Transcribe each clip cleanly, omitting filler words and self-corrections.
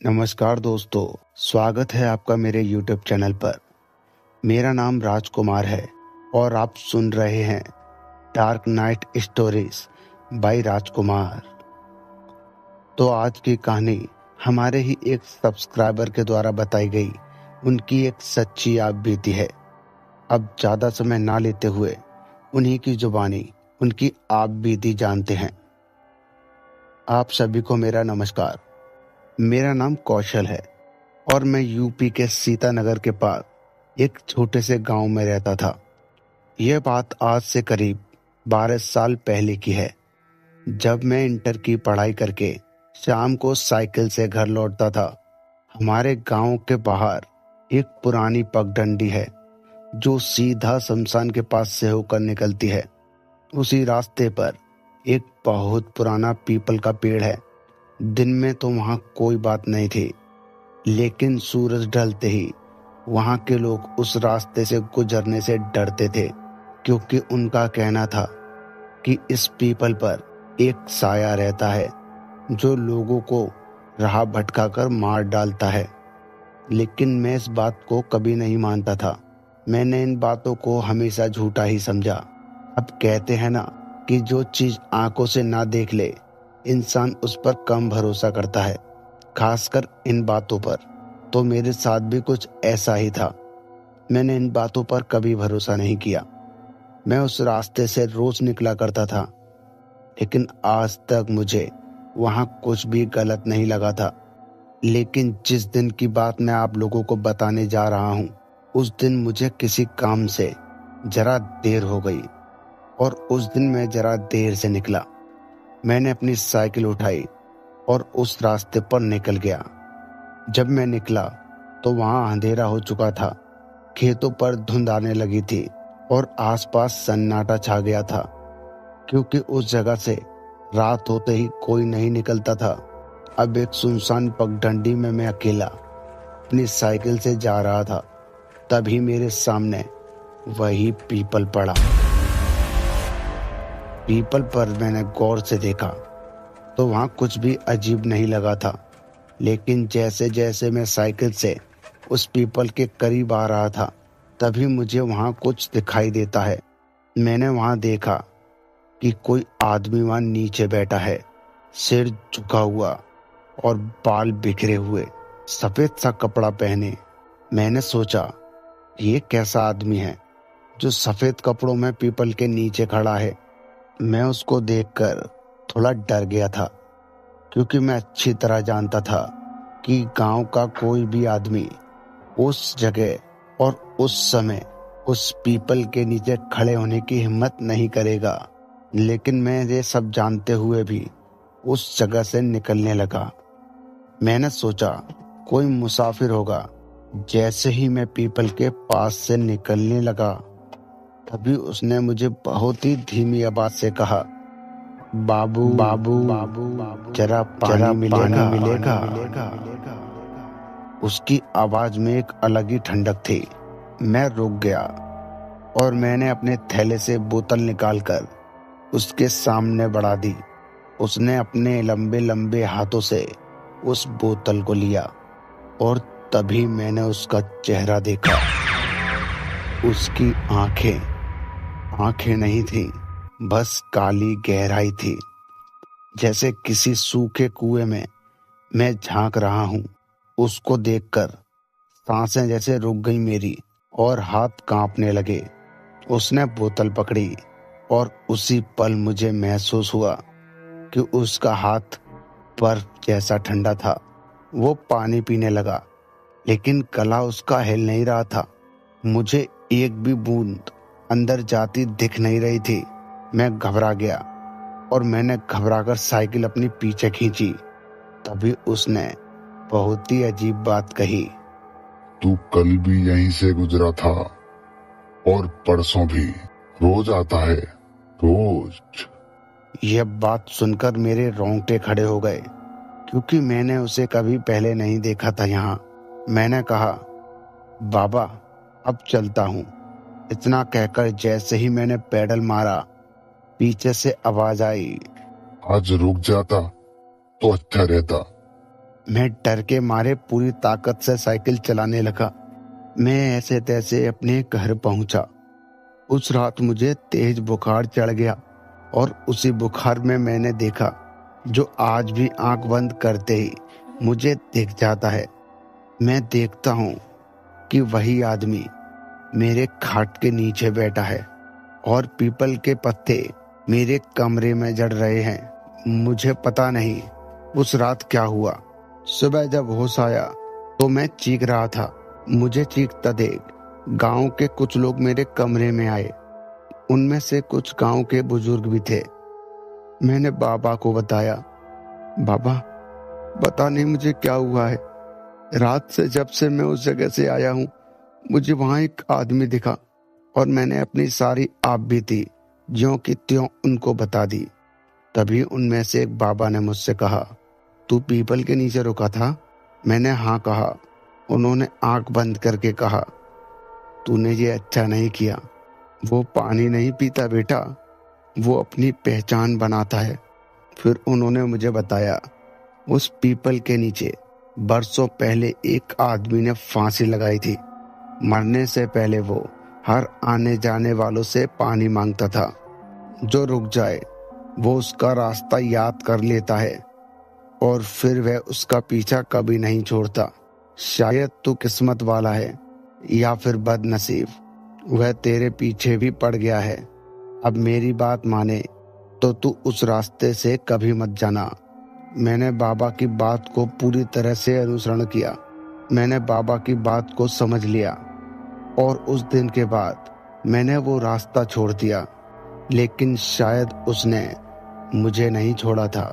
नमस्कार दोस्तों, स्वागत है आपका मेरे YouTube चैनल पर। मेरा नाम राजकुमार है और आप सुन रहे हैं डार्क नाइट स्टोरीज बाय राजकुमार। तो आज की कहानी हमारे ही एक सब्सक्राइबर के द्वारा बताई गई उनकी एक सच्ची आप बीती है। अब ज़्यादा समय ना लेते हुए उन्हीं की जुबानी उनकी आप बीती जानते हैं। आप सभी को मेरा नमस्कार। मेरा नाम कौशल है और मैं यूपी के सीतानगर के पास एक छोटे से गांव में रहता था। यह बात आज से करीब 12 साल पहले की है, जब मैं इंटर की पढ़ाई करके शाम को साइकिल से घर लौटता था। हमारे गांव के बाहर एक पुरानी पगडंडी है जो सीधा शमशान के पास से होकर निकलती है। उसी रास्ते पर एक बहुत पुराना पीपल का पेड़ है। दिन में तो वहां कोई बात नहीं थी, लेकिन सूरज ढलते ही वहां के लोग उस रास्ते से गुजरने से डरते थे, क्योंकि उनका कहना था कि इस पीपल पर एक साया रहता है जो लोगों को राह भटकाकर मार डालता है। लेकिन मैं इस बात को कभी नहीं मानता था। मैंने इन बातों को हमेशा झूठा ही समझा। अब कहते हैं ना कि जो चीज आंखों से ना देख ले, इंसान उस पर कम भरोसा करता है, खासकर इन बातों पर। तो मेरे साथ भी कुछ ऐसा ही था। मैंने इन बातों पर कभी भरोसा नहीं किया। मैं उस रास्ते से रोज निकला करता था, लेकिन आज तक मुझे वहां कुछ भी गलत नहीं लगा था। लेकिन जिस दिन की बात मैं आप लोगों को बताने जा रहा हूं, उस दिन मुझे किसी काम से जरा देर हो गई और उस दिन मैं जरा देर से निकला। मैंने अपनी साइकिल उठाई और उस रास्ते पर निकल गया। जब मैं निकला तो वहां अंधेरा हो चुका था। खेतों पर धुंध आने लगी थी और आसपास सन्नाटा छा गया था, क्योंकि उस जगह से रात होते ही कोई नहीं निकलता था। अब एक सुनसान पगडंडी में मैं अकेला अपनी साइकिल से जा रहा था। तभी मेरे सामने वही पीपल पड़ा। पीपल पर मैंने गौर से देखा तो वहां कुछ भी अजीब नहीं लगा था, लेकिन जैसे जैसे मैं साइकिल से उस पीपल के करीब आ रहा था, तभी मुझे वहां कुछ दिखाई देता है। मैंने वहां देखा कि कोई आदमी वहां नीचे बैठा है, सिर झुका हुआ और बाल बिखरे हुए, सफेद सा कपड़ा पहने। मैंने सोचा, ये कैसा आदमी है जो सफेद कपड़ों में पीपल के नीचे खड़ा है। मैं उसको देखकर थोड़ा डर गया था, क्योंकि मैं अच्छी तरह जानता था कि गांव का कोई भी आदमी उस जगह और उस समय उस पीपल के नीचे खड़े होने की हिम्मत नहीं करेगा। लेकिन मैं ये सब जानते हुए भी उस जगह से निकलने लगा। मैंने सोचा कोई मुसाफिर होगा। जैसे ही मैं पीपल के पास से निकलने लगा, तभी उसने मुझे बहुत ही धीमी आवाज से कहा, बाबू बाबू बाबू जरा पानी मिलेगा। उसकी आवाज में एक अलग ही ठंडक थी। मैं रुक गया और मैंने अपने थैले से बोतल निकालकर उसके सामने बढ़ा दी। उसने अपने लंबे लंबे हाथों से उस बोतल को लिया और तभी मैंने उसका चेहरा देखा। उसकी आंखें नहीं थी, बस काली गहराई थी, जैसे किसी सूखे कुएं में मैं झांक रहा हूं। उसको देखकर सांसें जैसे रुक गई मेरी और हाथ कांपने लगे। उसने बोतल पकड़ी और उसी पल मुझे महसूस हुआ कि उसका हाथ बर्फ जैसा ठंडा था। वो पानी पीने लगा, लेकिन गला उसका हिल नहीं रहा था। मुझे एक भी बूंद अंदर जाती दिख नहीं रही थी। मैं घबरा गया और मैंने घबराकर साइकिल अपनी पीछे खींची। तभी उसने बहुत ही अजीब बात कही, तू कल भी यहीं से गुजरा था और परसों भी, रोज आता है, रोज। यह बात सुनकर मेरे रोंगटे खड़े हो गए, क्योंकि मैंने उसे कभी पहले नहीं देखा था यहाँ। मैंने कहा, बाबा अब चलता हूँ। इतना कहकर जैसे ही मैंने पैडल मारा, पीछे से आवाज आई, आज रुक जाता तो अच्छा रहता। मैं डर के मारे पूरी ताकत से साइकिल चलाने लगा। मैं ऐसे तैसे अपने घर पहुंचा। उस रात मुझे तेज बुखार चढ़ गया और उसी बुखार में मैंने देखा जो आज भी आंख बंद करते ही मुझे दिख जाता है। मैं देखता हूँ कि वही आदमी मेरे खाट के नीचे बैठा है और पीपल के पत्ते मेरे कमरे में जड़ रहे हैं। मुझे पता नहीं उस रात क्या हुआ। सुबह जब होश आया तो मैं चीख रहा था। मुझे चीखता देख गांव के कुछ लोग मेरे कमरे में आए। उनमें से कुछ गांव के बुजुर्ग भी थे। मैंने बाबा को बताया, बाबा पता नहीं मुझे क्या हुआ है। रात से जब से मैं उस जगह से आया हूँ मुझे वहां एक आदमी दिखा और मैंने अपनी सारी आप बीती ज्यों की त्यों उनको बता दी। तभी उनमें से एक बाबा ने मुझसे कहा, तू पीपल के नीचे रुका था? मैंने हाँ कहा। उन्होंने आंख बंद करके कहा, तूने ये अच्छा नहीं किया। वो पानी नहीं पीता बेटा, वो अपनी पहचान बनाता है। फिर उन्होंने मुझे बताया उस पीपल के नीचे बरसों पहले एक आदमी ने फांसी लगाई थी। मरने से पहले वो हर आने जाने वालों से पानी मांगता था। जो रुक जाए वो उसका रास्ता याद कर लेता है और फिर वह उसका पीछा कभी नहीं छोड़ता। शायद तू किस्मत वाला है या फिर बदनसीब, वह तेरे पीछे भी पड़ गया है। अब मेरी बात माने तो तू उस रास्ते से कभी मत जाना। मैंने बाबा की बात को पूरी तरह से अनुसरण किया। मैंने बाबा की बात को समझ लिया और उस दिन के बाद मैंने वो रास्ता छोड़ दिया। लेकिन शायद उसने मुझे नहीं छोड़ा था।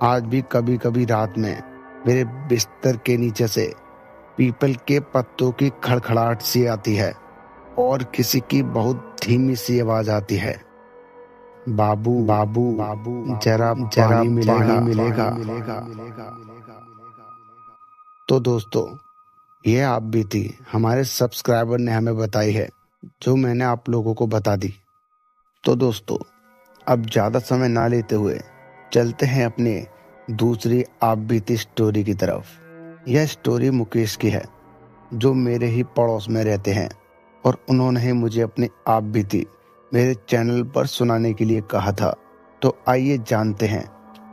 आज भी कभी कभी रात में मेरे बिस्तर के नीचे से पीपल के पत्तों की खड़खड़ाहट सी आती है और किसी की बहुत धीमी सी आवाज आती है, बाबू बाबू बाबू जरा जरा मिलेगा। तो दोस्तों, ये आप भी थी हमारे सब्सक्राइबर ने हमें बताई है, जो मैंने आप लोगों को बता दी। तो दोस्तों, अब ज्यादा समय ना लेते हुए चलते हैं अपने दूसरी आप बीती स्टोरी की तरफ। यह स्टोरी मुकेश की है, जो मेरे ही पड़ोस में रहते हैं और उन्होंने ही मुझे अपनी आप बीती मेरे चैनल पर सुनाने के लिए कहा था। तो आइए जानते हैं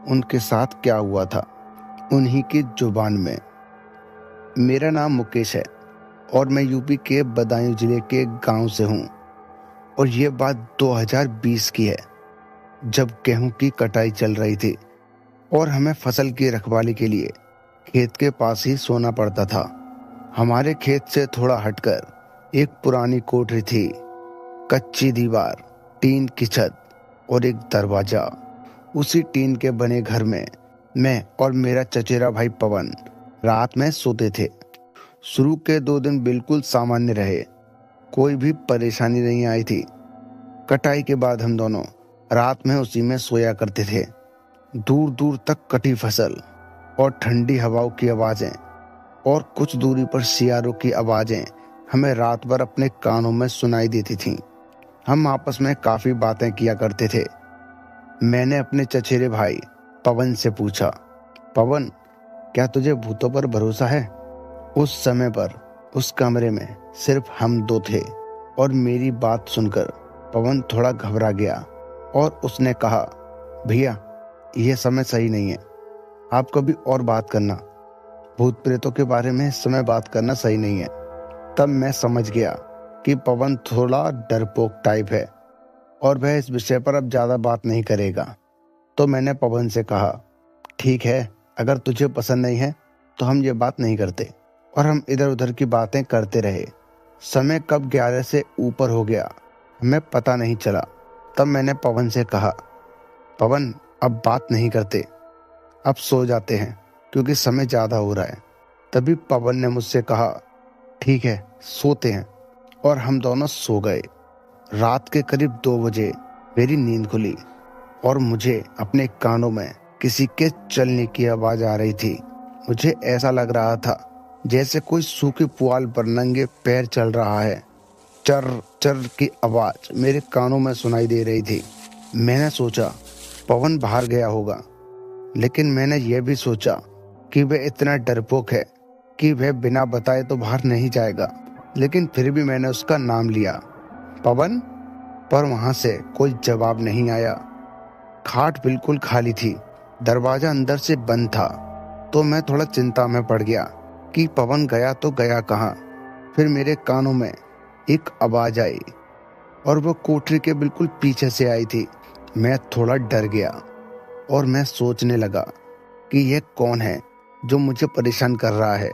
उनके साथ क्या हुआ था उन्हीं की जुबान में। मेरा नाम मुकेश है और मैं यूपी के बदायूं जिले के गांव से हूं और ये बात 2020 की है, जब गेहूं की कटाई चल रही थी और हमें फसल की रखवाली के लिए खेत के पास ही सोना पड़ता था। हमारे खेत से थोड़ा हटकर एक पुरानी कोठरी थी, कच्ची दीवार, टीन की छत और एक दरवाजा। उसी टीन के बने घर में मैं और मेरा चचेरा भाई पवन रात में सोते थे। शुरू के 2 दिन बिल्कुल सामान्य रहे, कोई भी परेशानी नहीं आई थी। कटाई के बाद हम दोनों रात में उसी में सोया करते थे। दूर दूर तक कटी फसल और ठंडी हवाओं की आवाजें और कुछ दूरी पर सियारों की आवाजें हमें रात भर अपने कानों में सुनाई देती थीं। हम आपस में काफी बातें किया करते थे। मैंने अपने चचेरे भाई पवन से पूछा, पवन, क्या तुझे भूतों पर भरोसा है? उस समय पर उस कमरे में सिर्फ हम 2 थे और मेरी बात सुनकर पवन थोड़ा घबरा गया और उसने कहा, भैया यह समय सही नहीं है, आप कभी और बात करना। भूत प्रेतों के बारे में इस समय बात करना सही नहीं है। तब मैं समझ गया कि पवन थोड़ा डरपोक टाइप है और वह इस विषय पर अब ज्यादा बात नहीं करेगा। तो मैंने पवन से कहा, ठीक है, अगर तुझे पसंद नहीं है तो हम ये बात नहीं करते। और हम इधर उधर की बातें करते रहे। समय कब 11 से ऊपर हो गया हमें पता नहीं चला। तब मैंने पवन से कहा, पवन अब बात नहीं करते, अब सो जाते हैं क्योंकि समय ज्यादा हो रहा है। तभी पवन ने मुझसे कहा, ठीक है सोते हैं। और हम दोनों सो गए। रात के करीब 2 बजे मेरी नींद खुली और मुझे अपने कानों में किसी के चलने की आवाज आ रही थी। मुझे ऐसा लग रहा था जैसे कोई सूखी पुआल पर नंगे पैर चल रहा है। चर चर की आवाज मेरे कानों में सुनाई दे रही थी। मैंने सोचा पवन बाहर गया होगा, लेकिन मैंने यह भी सोचा कि वह इतना डरपोक है कि वह बिना बताए तो बाहर नहीं जाएगा, लेकिन फिर भी मैंने उसका नाम लिया, पवन। पर वहां से कोई जवाब नहीं आया। खाट बिल्कुल खाली थी, दरवाजा अंदर से बंद था। तो मैं थोड़ा चिंता में पड़ गया कि पवन गया तो गया कहाँ। फिर मेरे कानों में एक आवाज आई और वो कोठरी के बिल्कुल पीछे से आई थी। मैं थोड़ा डर गया और मैं सोचने लगा कि यह कौन है जो मुझे परेशान कर रहा है।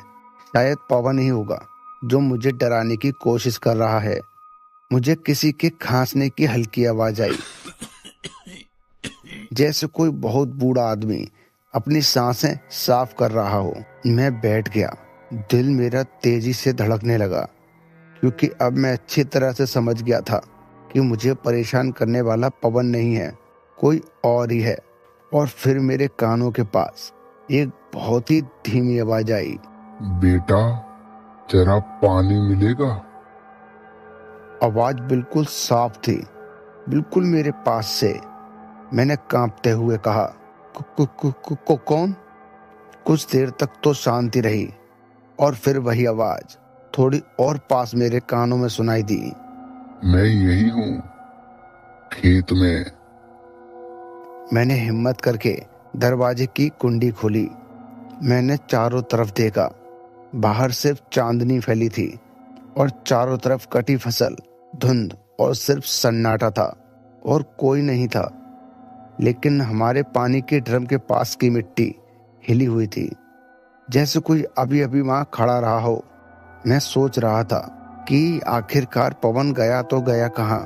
शायद पवन ही होगा जो मुझे डराने की कोशिश कर रहा है। मुझे किसी के खांसने की हल्की आवाज आई, जैसे कोई बहुत बूढ़ा आदमी अपनी सांसें साफ कर रहा हो। मैं बैठ गया। दिल मेरा तेजी से धड़कने लगा, क्योंकि अब मैं अच्छी तरह से समझ गया था कि मुझे परेशान करने वाला पवन नहीं है, कोई और ही है। और फिर मेरे कानों के पास एक बहुत ही धीमी आवाज आई, बेटा जरा पानी मिलेगा। आवाज बिल्कुल साफ थी, बिल्कुल मेरे पास से। मैंने कांपते हुए कहा, कौन? कुछ देर तक तो शांति रही और फिर वही आवाज थोड़ी और पास मेरे कानों में सुनाई दी, मैं यही हूँ, खेत में। मैंने हिम्मत करके दरवाजे की कुंडी खोली। मैंने चारों तरफ देखा। बाहर सिर्फ चांदनी फैली थी और चारों तरफ कटी फसल, धुंध और सिर्फ सन्नाटा था और कोई नहीं था। लेकिन हमारे पानी के ड्रम के पास की मिट्टी हिली हुई थी, जैसे कोई अभी अभी वहां खड़ा रहा हो। मैं सोच रहा था कि आखिरकार पवन गया तो गया कहाँ।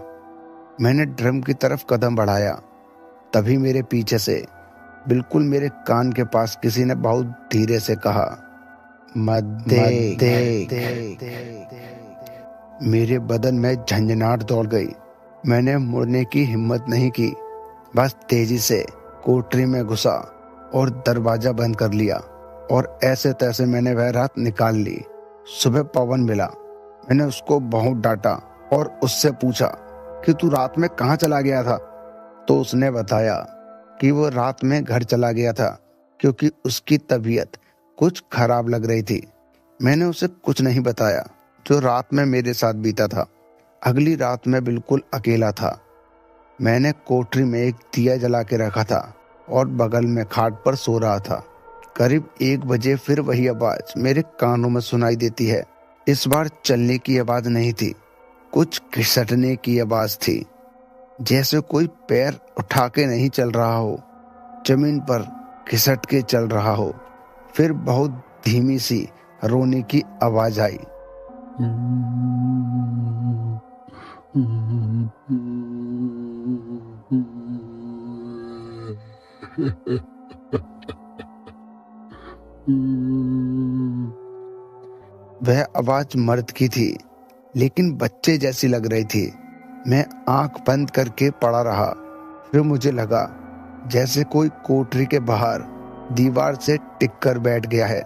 मैंने ड्रम की तरफ कदम बढ़ाया, तभी मेरे पीछे से बिल्कुल मेरे कान के पास किसी ने बहुत धीरे से कहा, मत देख। मेरे बदन में झंझनाहट दौड़ गई। मैंने मुड़ने की हिम्मत नहीं की, बस तेजी से कोठरी में घुसा और दरवाजा बंद कर लिया। और ऐसे तैसे मैंने वह रात निकाल ली। सुबह पवन मिला। मैंने उसको बहुत डांटा और उससे पूछा कि तू रात में कहाँ चला गया था। तो उसने बताया कि वो रात में घर चला गया था क्योंकि उसकी तबीयत कुछ खराब लग रही थी। मैंने उसे कुछ नहीं बताया जो रात में मेरे साथ बीता था। अगली रात मैं बिल्कुल अकेला था। मैंने कोठरी में एक दिया जला के रखा था और बगल में खाट पर सो रहा था। करीब 1 बजे फिर वही आवाज मेरे कानों में सुनाई देती है। इस बार चलने की आवाज नहीं थी, कुछ घिसटने की आवाज थी, जैसे कोई पैर उठा के नहीं चल रहा हो, जमीन पर घिसट के चल रहा हो। फिर बहुत धीमी सी रोने की आवाज आई। वह आवाज मर्द की थी, लेकिन बच्चे जैसी लग रही थी। मैं आंख बंद करके पड़ा रहा। फिर मुझे लगा जैसे कोई कोठरी के बाहर दीवार से टिक कर बैठ गया है।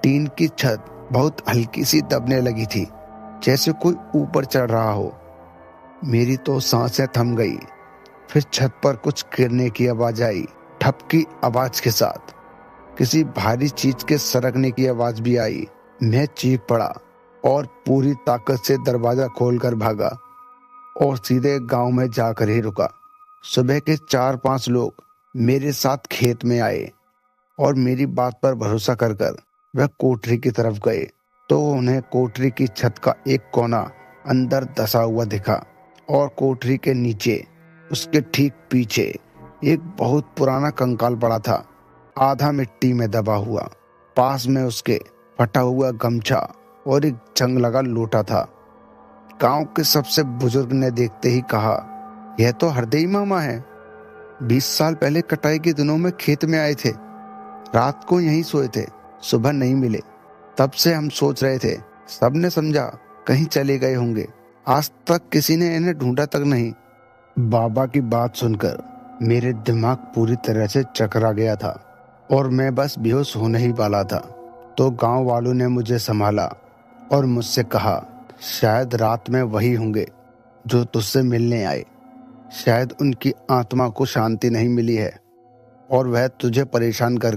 टीन की छत बहुत हल्की सी दबने लगी थी, जैसे कोई ऊपर चढ़ रहा हो। मेरी तो सांसें थम गई। फिर छत पर कुछ गिरने की आवाज आई, ठप की आवाज के साथ किसी भारी चीज के सरकने की आवाज भी आई। मैं चीख पड़ा और पूरी ताकत से दरवाजा खोलकर भागा और सीधे गांव में जाकर ही रुका। सुबह के 4-5 लोग मेरे साथ खेत में आए और मेरी बात पर भरोसा कर वह कोठरी की तरफ गए तो उन्हें कोठरी की छत का एक कोना अंदर धंसा हुआ दिखा और कोठरी के नीचे उसके ठीक पीछे एक बहुत पुराना कंकाल पड़ा था, आधा मिट्टी में दबा हुआ। पास में उसके फटा हुआ गमछा और एक जंग लगा लोटा था। गांव के सबसे बुजुर्ग ने देखते ही कहा, यह तो हरदेई मामा है। 20 साल पहले कटाई के दिनों में खेत में आए थे, रात को यहीं सोए थे, सुबह नहीं मिले। तब से हम सोच रहे थे, सबने समझा कहीं चले गए होंगे। आज तक किसी ने इन्हें ढूंढा तक नहीं। बाबा की बात सुनकर मेरे दिमाग पूरी तरह से चकरा गया था और मैं बस बेहोश होने ही वाला था। तो गांव वालों ने मुझे संभाला और मुझसे कहा, शायद रात में वही होंगे जो तुझसे मिलने आए। शायद उनकी आत्मा को शांति नहीं मिली है और वह तुझे परेशान कर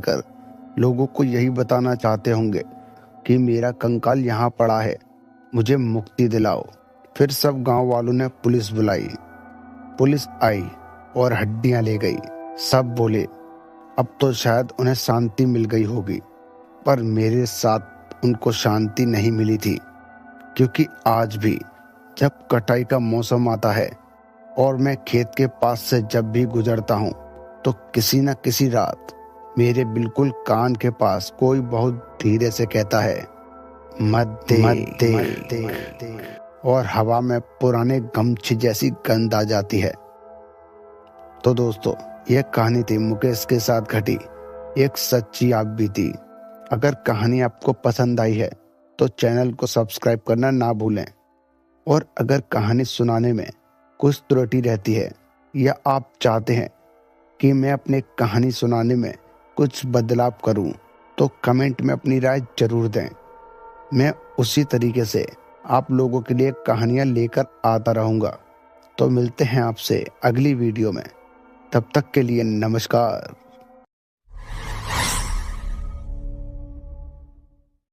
लोगों को यही बताना चाहते होंगे कि मेरा कंकाल यहाँ पड़ा है, मुझे मुक्ति दिलाओ। फिर सब गांव वालों ने पुलिस बुलाई। पुलिस आई और हड्डियां ले गई। सब बोले अब तो शायद उन्हें शांति मिल गई होगी, पर मेरे साथ उनको शांति नहीं मिली थी, क्योंकि आज भी जब कटाई का मौसम आता है और मैं खेत के पास से जब भी गुजरता हूँ तो किसी न किसी रात मेरे बिल्कुल कान के पास कोई बहुत धीरे से कहता है मत दे, और हवा में पुराने गमछे जैसी गंध आ जाती है। तो दोस्तों, यह कहानी थी मुकेश के साथ घटी एक सच्ची आप बीती। अगर कहानी आपको पसंद आई है तो चैनल को सब्सक्राइब करना ना भूलें, और अगर कहानी सुनाने में कुछ त्रुटि रहती है या आप चाहते हैं कि मैं अपने कहानी सुनाने में कुछ बदलाव करूं, तो कमेंट में अपनी राय जरूर दें। मैं उसी तरीके से आप लोगों के लिए कहानियां लेकर आता रहूंगा। तो मिलते हैं आपसे अगली वीडियो में। तब तक के लिए नमस्कार।